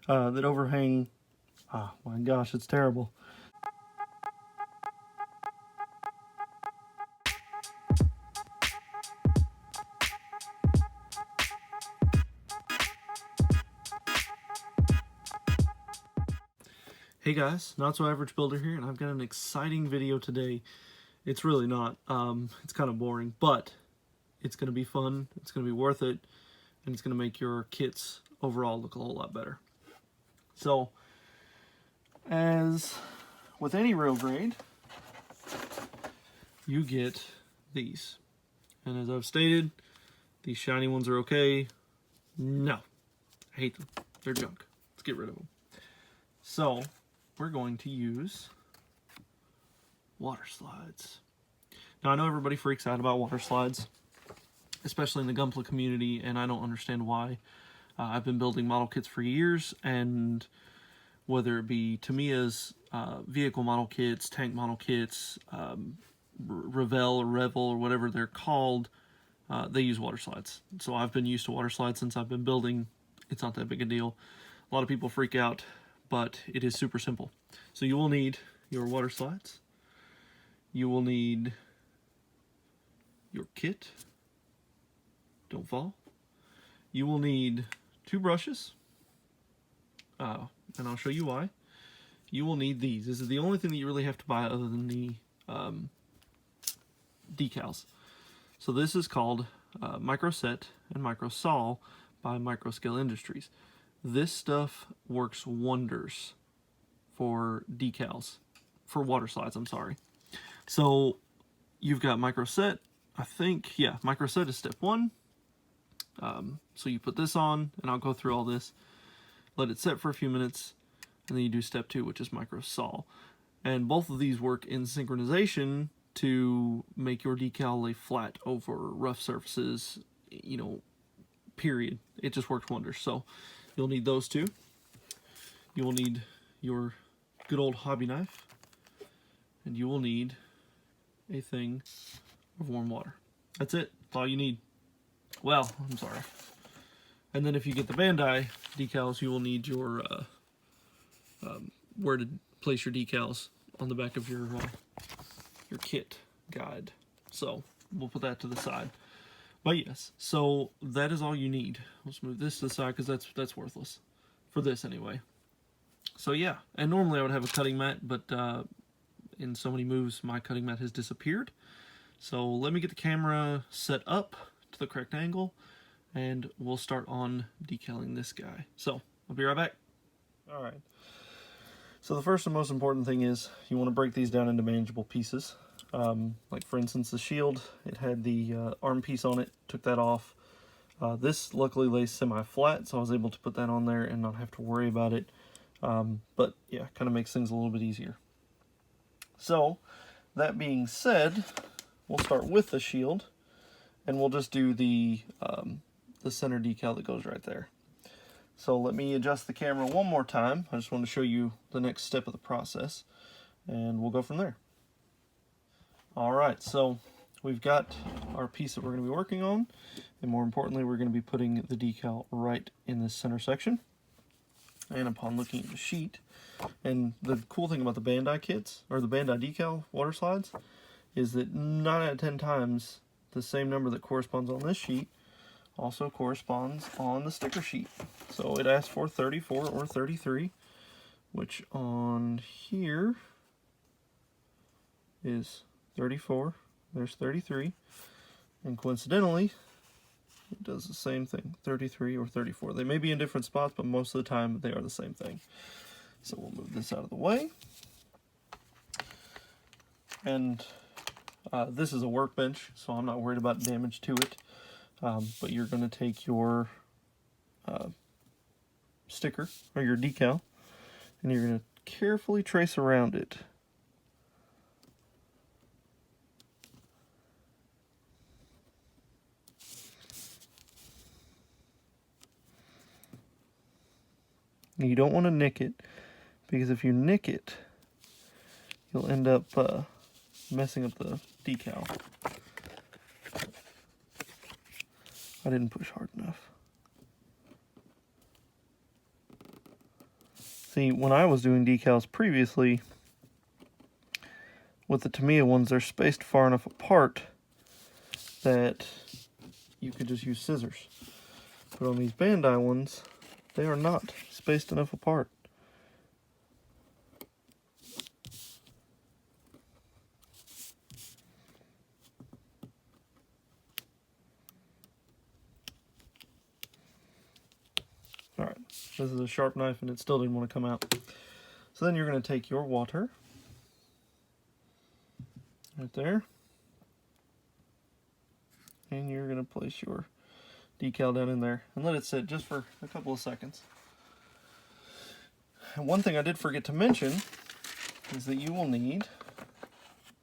that overhang. Oh my gosh, it's terrible. Hey guys, Not So Average Builder here, and I've got an exciting video today. It's really not. It's kind of boring, but it's going to be fun, it's going to be worth it, and it's going to make your kits overall look a whole lot better. So, as with any real grade, you get these. And as I've stated, these shiny ones are okay. No, I hate them. They're junk. Let's get rid of them. So, we're going to use water slides. Now, I know everybody freaks out about water slides, especially in the Gunpla community, and I don't understand why. I've been building model kits for years, and whether it be Tamiya's vehicle model kits, tank model kits, Revel or Revel or whatever they're called, they use water slides. So I've been used to water slides since I've been building. It's not that big a deal. A lot of people freak out, but it is super simple. So you will need your water slides. You will need your kit. Don't fall. You will need 2 brushes. And I'll show you why. You will need these. This is the only thing that you really have to buy other than the decals. So this is called Micro Set and Micro Sol by Microscale Industries. This stuff works wonders for decals, for water slides, I'm sorry. So you've got Micro Set, I think, yeah, Micro Set is step 1. So you put this on, and I'll go through all this, let it set for a few minutes, and then you do step 2, which is Micro Sol. And both of these work in synchronization to make your decal lay flat over rough surfaces, you know, period. It just works wonders. So you'll need those 2. You will need your good old hobby knife, and you will need a thing of warm water. That's it. That's all you need. Well, I'm sorry. And then if you get the Bandai decals, you will need your where to place your decals on the back of your kit guide. So we'll put that to the side. But yes, so that is all you need. Let's move this to the side because that's worthless for this anyway. So yeah, and normally I would have a cutting mat, but in so many moves my cutting mat has disappeared. So let me get the camera set up to the correct angle, and we'll start on decaling this guy. So I'll be right back. All right. So the first and most important thing is you want to break these down into manageable pieces. Like for instance, the shield, it had the arm piece on it, took that off. This luckily lays semi-flat, so I was able to put that on there and not have to worry about it. But yeah, kind of makes things a little bit easier. So that being said, we'll start with the shield, and we'll just do the center decal that goes right there. So let me adjust the camera one more time. I just want to show you the next step of the process, and we'll go from there. Alright, so we've got our piece that we're going to be working on, and more importantly, we're going to be putting the decal right in this center section. And upon looking at the sheet, and the cool thing about the Bandai kits, or the Bandai decal water slides, is that 9 out of 10 times the same number that corresponds on this sheet also corresponds on the sticker sheet. So it asks for 34 or 33, which on here is 34, there's 33, and coincidentally, it does the same thing, 33 or 34. They may be in different spots, but most of the time they are the same thing. So we'll move this out of the way. And this is a workbench, so I'm not worried about damage to it. But you're going to take your sticker, or your decal, and you're going to carefully trace around it. You don't want to nick it, because if you nick it, you'll end up messing up the decal. I didn't push hard enough. See, when I was doing decals previously, with the Tamiya ones, they're spaced far enough apart that you could just use scissors. But on these Bandai ones, they are not spaced enough apart. Alright, this is a sharp knife and it still didn't want to come out. So then you're going to take your water, right there, and you're going to place your decal down in there and let it sit just for a couple of seconds. And one thing I did forget to mention is that you will need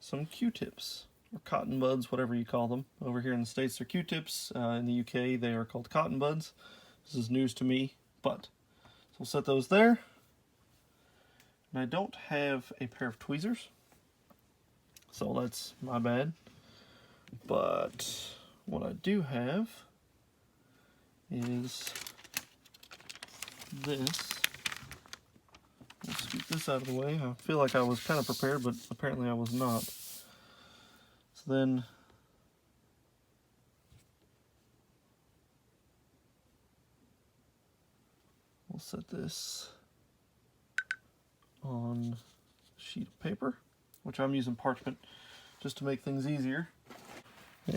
some Q-tips, or cotton buds, whatever you call them. Over here in the States, they're Q-tips. In the UK, they are called cotton buds. This is news to me, but so we'll set those there. And I don't have a pair of tweezers, so that's my bad. But what I do have is this. Let's scoot this out of the way. I feel like I was kind of prepared, but apparently I was not. So then we'll set this on a sheet of paper, which I'm using parchment just to make things easier.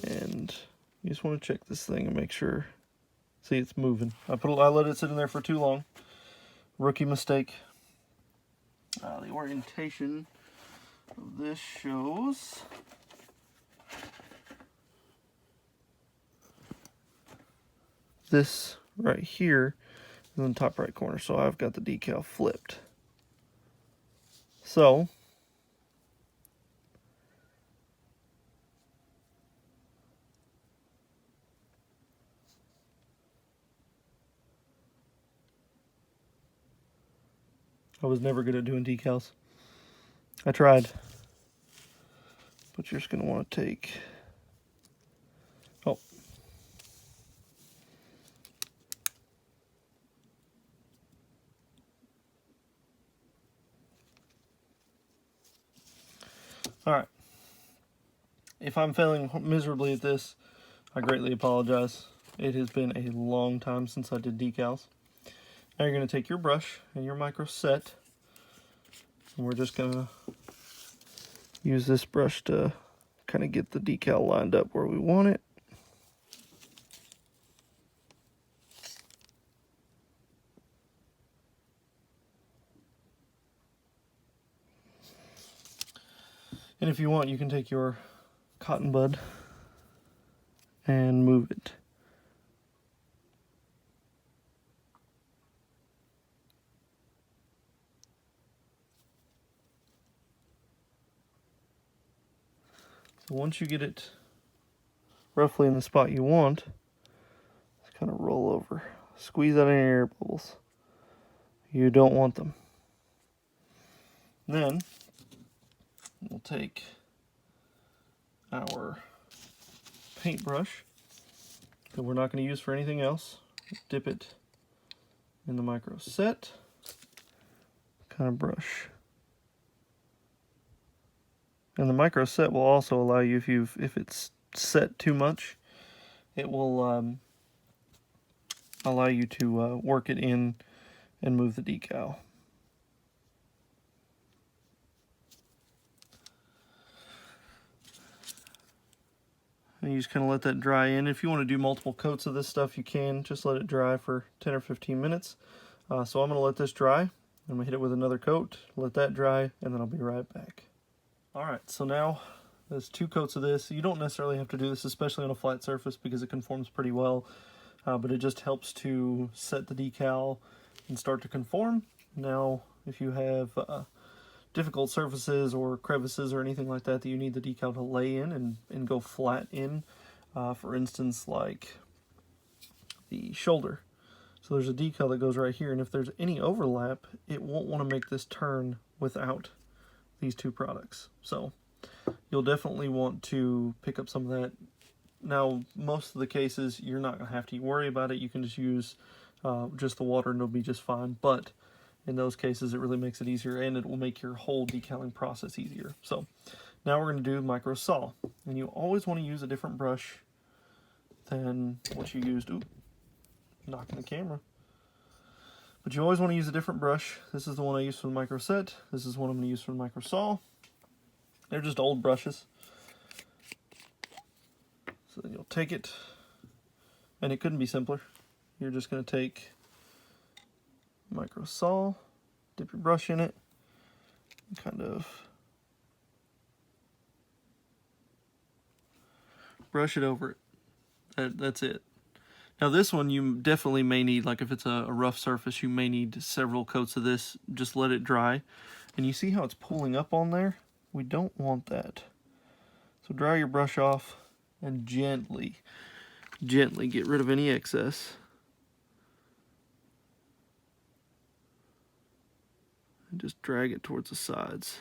And you just want to check this thing and make sure. See, it's moving. I let it sit in there for too long. Rookie mistake. The orientation of this shows this right here in the top right corner. So I've got the decal flipped. So I was never good at doing decals. I tried. But you're just going to want to take... Oh. Alright. If I'm failing miserably at this, I greatly apologize. It has been a long time since I did decals. Now you're going to take your brush and your micro set, and we're just going to use this brush to kind of get the decal lined up where we want it. And if you want, you can take your cotton bud and move it. So once you get it roughly in the spot you want, just kind of roll over. Squeeze out any air bubbles. You don't want them. Then we'll take our paintbrush that we're not going to use for anything else. Dip it in the micro set. Kind of brush. And the micro set will also allow you, if it's set too much, it will allow you to work it in and move the decal. And you just kind of let that dry in. If you want to do multiple coats of this stuff, you can. Just let it dry for 10 or 15 minutes. So I'm going to let this dry. I'm going to hit it with another coat, let that dry, and then I'll be right back. Alright, so now there's 2 coats of this. You don't necessarily have to do this, especially on a flat surface, because it conforms pretty well. But it just helps to set the decal and start to conform. Now, if you have difficult surfaces or crevices or anything like that that you need the decal to lay in and go flat in, for instance, like the shoulder. So there's a decal that goes right here, and if there's any overlap, it won't want to make this turn without these 2 products. So you'll definitely want to pick up some of that. Now, most of the cases, you're not going to have to worry about it. You can just use just the water and it'll be just fine. But in those cases, it really makes it easier, and it will make your whole decaling process easier. So now we're going to do micro saw, and you always want to use a different brush than what you used. Ooh, knocking the camera. But you always want to use a different brush. This is the one I use for the micro set. This is one I'm going to use for the micro saw. They're just old brushes. So then you'll take it, and it couldn't be simpler. You're just going to take micro saw, dip your brush in it, and kind of brush it over it. That's it. Now this one you definitely may need, like if it's a rough surface, you may need several coats of this. Just let it dry. And you see how it's pulling up on there? We don't want that. So dry your brush off and gently get rid of any excess. And just drag it towards the sides.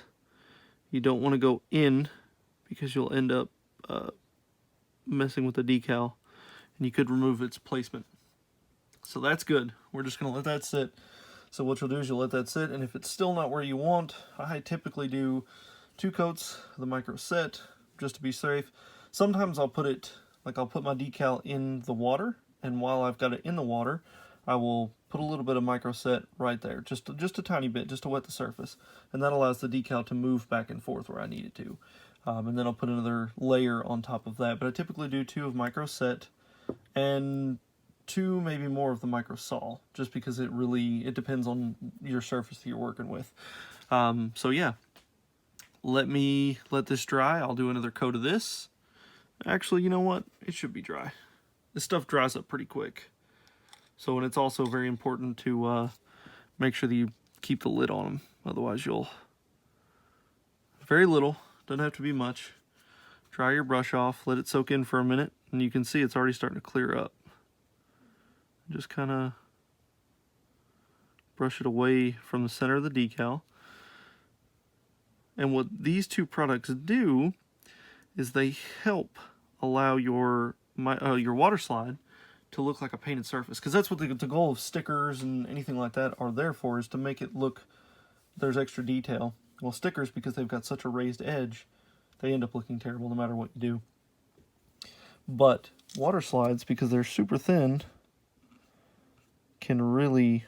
You don't want to go in because you'll end up messing with the decal, and you could remove its placement. So that's good. We're just going to let that sit. So what you'll do is you'll let that sit, and if it's still not where you want, I typically do 2 coats of the micro set just to be safe. Sometimes I'll put it, like I'll put my decal in the water, and while I've got it in the water, I will put a little bit of micro set right there, just a tiny bit, just to wet the surface, and that allows the decal to move back and forth where I need it to. And then I'll put another layer on top of that, but I typically do 2 of micro set and 2, maybe more of the micro saw, just because it depends on your surface that you're working with. So yeah, let this dry. I'll do another coat of this. Actually, you know what? It should be dry. This stuff dries up pretty quick. So, and it's also very important to make sure that you keep the lid on them. Otherwise you'll, very little, doesn't have to be much. Dry your brush off, let it soak in for a minute, and you can see it's already starting to clear up. Just kind of brush it away from the center of the decal. And what these 2 products do is they help allow your Waterslide to look like a painted surface, because that's what the goal of stickers and anything like that are there for, is to make it look, there's extra detail. Well, stickers, because they've got such a raised edge, they end up looking terrible no matter what you do. But water slides, because they're super thin, can really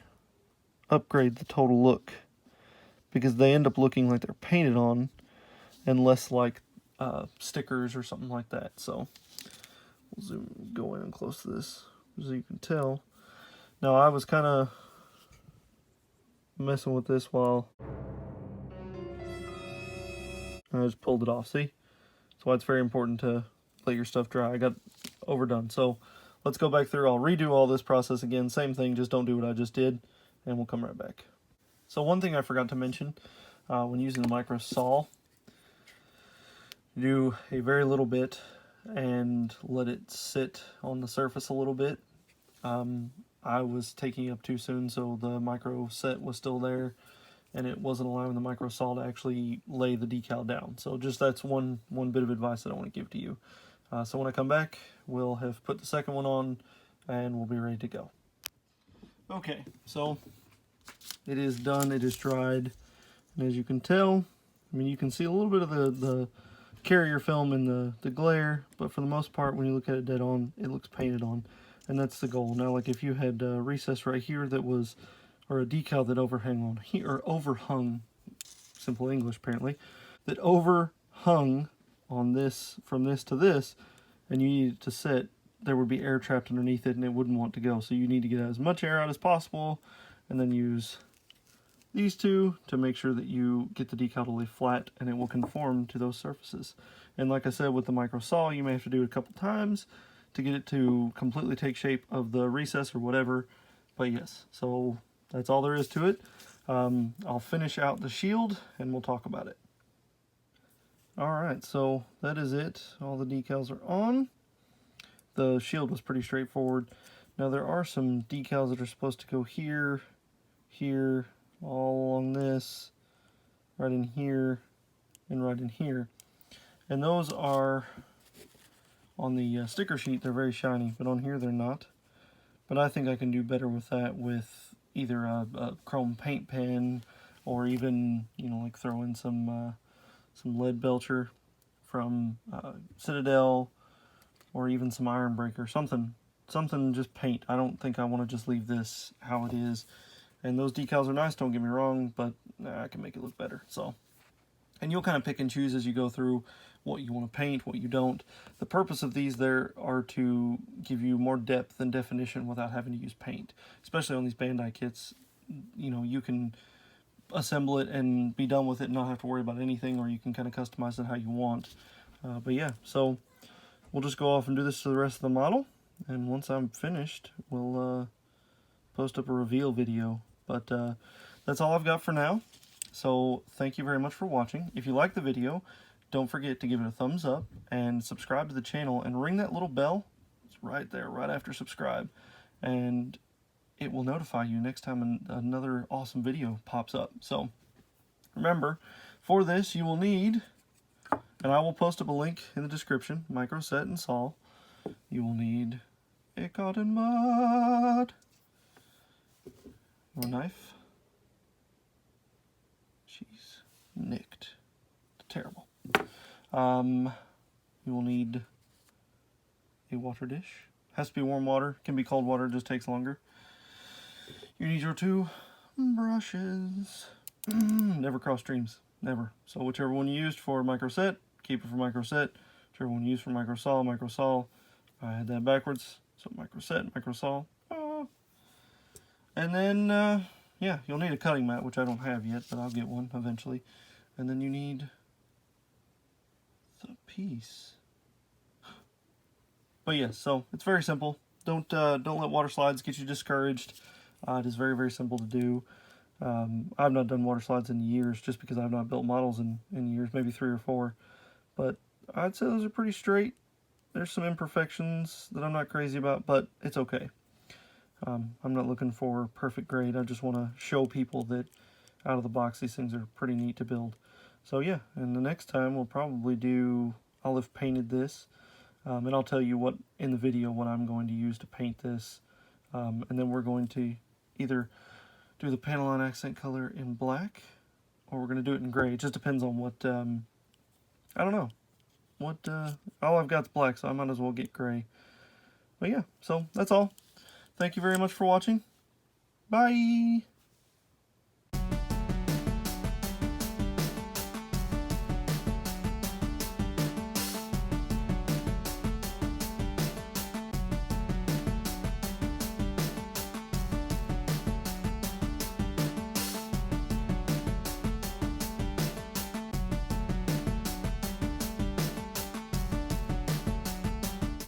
upgrade the total look, because they end up looking like they're painted on and less like stickers or something like that. So we'll go in and close to this, as you can tell. Now I was kind of messing with this while I just pulled it off. See? That's why it's very important to let your stuff dry. I got overdone. So let's go back through. I'll redo all this process again. Same thing, just don't do what I just did, and we'll come right back. So one thing I forgot to mention when using the micro saw, do a very little bit and let it sit on the surface a little bit. I was taking it up too soon, so the micro set was still there, and it wasn't allowing the micro saw to actually lay the decal down. So just that's one bit of advice that I want to give to you. So when I come back, we'll have put the second one on, and we'll be ready to go. Okay, so it is done, it is dried, and as you can tell, I mean, you can see a little bit of the carrier film in the glare, but for the most part, when you look at it dead on, it looks painted on, and that's the goal. Now, like if you had a recess right here that was, or a decal that overhung on here, or overhung, simple English apparently, that overhung on this, from this to this, and you need it to set, there would be air trapped underneath it and it wouldn't want to go. So you need to get as much air out as possible, and then use these 2 to make sure that you get the decal to lay flat and it will conform to those surfaces. And like I said, with the micro saw, you may have to do it a couple times to get it to completely take shape of the recess or whatever. But yes, so that's all there is to it. I'll finish out the shield and we'll talk about it. Alright, so that is it. All the decals are on. The shield was pretty straightforward. Now there are some decals that are supposed to go here, here, all along this, right in here, and right in here. And those are, on the sticker sheet, they're very shiny, but on here they're not. But I think I can do better with that with either a chrome paint pen, or even, you know, like throw in some lead belcher from Citadel, or even some iron breaker, something just paint. I don't think I want to just leave this how it is. And those decals are nice, don't get me wrong, but I can make it look better. So, and you'll kind of pick and choose as you go through what you want to paint, what you don't. The purpose of these there are to give you more depth and definition without having to use paint. Especially on these Bandai kits, you know, you can assemble it and be done with it and not have to worry about anything, or you can kind of customize it how you want. But yeah, so we'll just go off and do this to the rest of the model, and once I'm finished, we'll post up a reveal video. But that's all I've got for now. So thank you very much for watching. If you like the video, don't forget to give it a thumbs up and subscribe to the channel and ring that little bell. It's right there, right after subscribe, and it will notify you next time another awesome video pops up. So remember, for this you will need, and I will post up a link in the description, micro set and saw. You will need a cotton bud, your knife. Jeez, nicked. Terrible. You will need a water dish. Has to be warm water. Can be cold water, just takes longer. You need your 2 brushes. Never cross streams. Never. So whichever one you used for micro set, keep it for micro set. Whichever one you used for micro saw, micro saw. I had that backwards. So micro set, micro saw. And then, yeah, you'll need a cutting mat, which I don't have yet, but I'll get one eventually. And then you need the piece. But yeah, so it's very simple. Don't let water slides get you discouraged. It is very, very simple to do. I've not done water slides in years, just because I've not built models in years, maybe 3 or 4. But I'd say those are pretty straight. There's some imperfections that I'm not crazy about, but it's okay. I'm not looking for perfect grade. I just want to show people that out of the box these things are pretty neat to build. So yeah, and the next time we'll probably do, I'll have painted this, and I'll tell you what in the video what I'm going to use to paint this, and then we're going to either do the panel line accent color in black, or we're going to do it in gray. It just depends on what, I don't know, what, all I've got is black, so I might as well get gray. But yeah, so that's all. Thank you very much for watching. Bye!